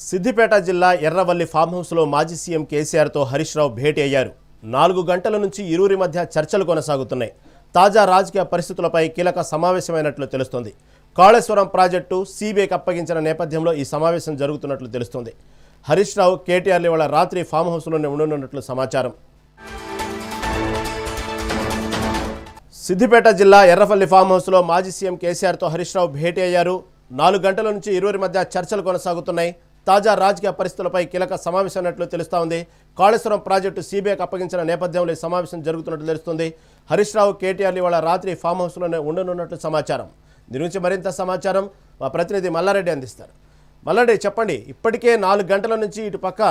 సిద్దిపేట జిల్లా ఎర్రవల్లి ఫామ్ హౌస్లో మాజీ సీఎం కేసీఆర్తో హరీష్ రావు భేటీ అయ్యారు. 4 గంటల నుంచి ఇరువురి మధ్య చర్చలు కొనసాగుతున్నాయి. తాజా రాజకీయ పరిస్థితులపై కీలక సమావేశమైనట్లు తెలుస్తోంది. కాళేశ్వరం ప్రాజెక్టు సీబీఐకి అప్పగించిన నేపథ్యంలో ఈ సమావేశం జరుగుతున్నట్లు తెలుస్తోంది. హరీష్ రావు, కేటీఆర్లు ఇవాళ రాత్రి ఫామ్ హౌస్లోనే ఉండనున్నట్లు సమాచారం. సిద్దిపేట జిల్లా ఎర్రవల్లి ఫామ్ హౌస్లో మాజీ సీఎం కేసీఆర్తో హరీష్ రావు భేటీ అయ్యారు. 4 గంటల నుంచి ఇరువురి మధ్య చర్చలు కొనసాగుతున్నాయి. తాజా రాజకీయ పరిస్థితులపై కీలక సమావేశమైనట్లు తెలుస్తోంది. కాళేశ్వరం ప్రాజెక్టు సీబీఐకి అప్పగించిన నేపథ్యంలో ఈ సమావేశం జరుగుతున్నట్లు తెలుస్తుంది. హరీష్ రావు, కేటీఆర్లు ఇవాళ రాత్రి ఫామ్ హౌస్లోనే ఉండనున్నట్లు సమాచారం. దీని గురించి మరింత సమాచారం మా ప్రతినిధి మల్లారెడ్డి అందిస్తారు. మల్లారెడ్డి, చెప్పండి. ఇప్పటికే 4 గంటల నుంచి ఇటు పక్క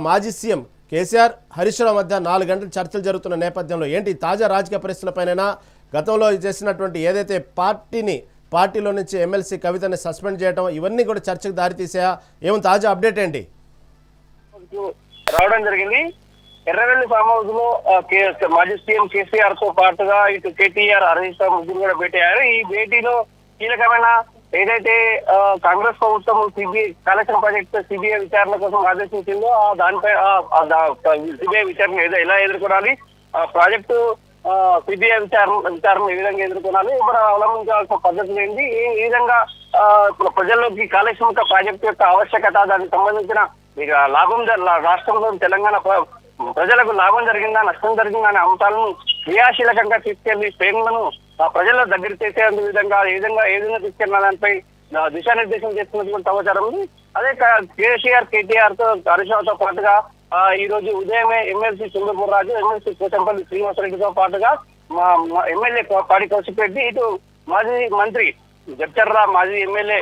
మాజీ సీఎం కేసీఆర్, హరీష్ రావు మధ్య 4 గంటల చర్చలు జరుగుతున్న నేపథ్యంలో ఏంటి తాజా రాజకీయ పరిస్థితులపైన గతంలో చేసినటువంటి ఏదైతే పార్టీలో నుంచి ఎమ్మెల్సీ కవితని సస్పెండ్ చేయడం, ఇవన్నీ కూడా చర్చకు దారితీసాయా? ఏమో తాజా అప్డేట్ ఏంటి? రావడం జరిగింది. ఎర్రవెల్లి ఫామ్ హౌస్ లో మాజీ సీఎం కేసీఆర్ తో పాటుగా ఇటు కేటీఆర్, హరీష్ రావు ముగ్గురు కూడా భేటీ అయ్యారు. ఈ భేటీలో కీలకమైన ఏదైతే కాంగ్రెస్ ప్రభుత్వం కాళేశ్వరం ప్రాజెక్టు సిబిఐ విచారణ కోసం ఆదేశించిందో దానిపై సిబిఐ విచారణ ఎలా ఎదుర్కొనాలి, ప్రాజెక్టు సిబిఐ విచారణ ఏ విధంగా ఎదుర్కొనాలి, ఇప్పుడు అవలంబించాల్సిన పద్ధతులు ఏంటి, ఈ విధంగా ప్రజల్లోకి కాళేశ్వరం ప్రాజెక్టు యొక్క ఆవశ్యకత, దానికి సంబంధించిన లాభం రాష్ట్రంలో తెలంగాణ ప్రజలకు లాభం జరిగిందా, నష్టం జరిగిందా అనే అంశాలను క్రియాశీలకంగా తీసుకెళ్లి ప్రేమలను ప్రజల దగ్గర చేసే విధంగా ఏ విధంగా తీసుకెళ్లిన దానిపై దిశానిర్దేశం చేస్తున్నటువంటి సమాచారం ఉంది. అదే కేసీఆర్, కేటీఆర్ తో హరీష్ రావుతో పాటుగా ఈ రోజు ఉదయమే ఎమ్మెల్సీ చంద్రపూర్ రాజు, ఎమ్మెల్సీ పోచంపల్లి శ్రీనివాసరెడ్డితో పాటుగా ఎమ్మెల్యే పాడి కౌశిక్, ఇటు మాజీ మంత్రి జడ్చర్ల మాజీ ఎమ్మెల్యే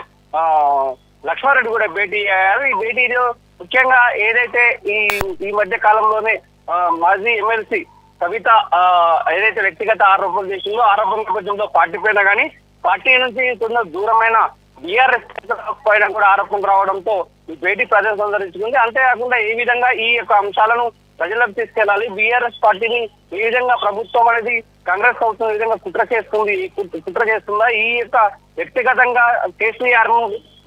లక్ష్మారెడ్డి కూడా భేటీ అయ్యారు. ఈ భేటీలో ముఖ్యంగా ఏదైతే ఈ మధ్య కాలంలోనే మాజీ ఎమ్మెల్సీ కవిత ఏదైతే వ్యక్తిగత ఆరోపణలు చేసిందో, ఆరోపణ నేపథ్యంలో పార్టీ పైన కానీ పార్టీ నుంచి కొంత దూరమైన బీఆర్ఎస్ పైన కూడా ఆరోపణలు రావడంతో ఈ భేటీ ప్రజలు సందర్శించుకుంది. అంతేకాకుండా ఈ విధంగా ఈ యొక్క అంశాలను ప్రజలకు తీసుకెళ్లాలి, బీఆర్ఎస్ పార్టీని ఈ విధంగా ప్రభుత్వం అనేది కాంగ్రెస్ ప్రభుత్వం ఈ విధంగా కుట్ర చేస్తుందా, ఈ యొక్క వ్యక్తిగతంగా కేసీఆర్ ను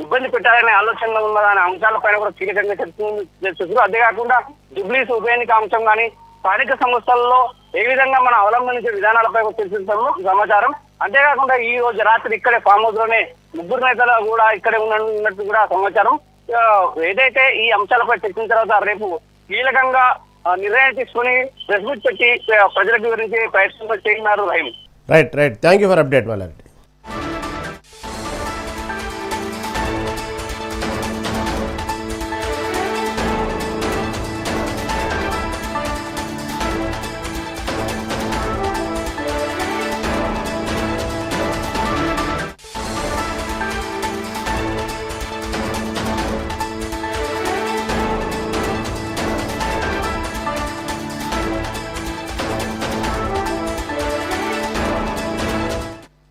ఇబ్బంది పెట్టాలనే ఆలోచనలో ఉన్నదనే అంశాలపైన కూడా కీలకంగా చర్చిస్తున్నారు. అంతేకాకుండా జుబ్లీస్ ఉప ఎన్నిక అంశం కానీ స్థానిక సంస్థల్లో ఏ విధంగా మనం అవలంబించే విధానాలపై చర్చిస్తాము సమాచారం. అంతేకాకుండా ఈ రోజు రాత్రి ఇక్కడే ఫామ్ హౌస్ లోనే ముగ్గురు నేతలు కూడా ఇక్కడే ఉన్నట్టు కూడా సమాచారం. ఏదైతే ఈ అంశాలపై చర్చించిన తర్వాత రేపు కీలకంగా నిర్ణయం తీసుకుని ప్రెస్ మీట్ పెట్టి ప్రజలకు వివరించే ప్రయత్నం చేస్తున్నారు. Right. Thank you for update Mallareddy.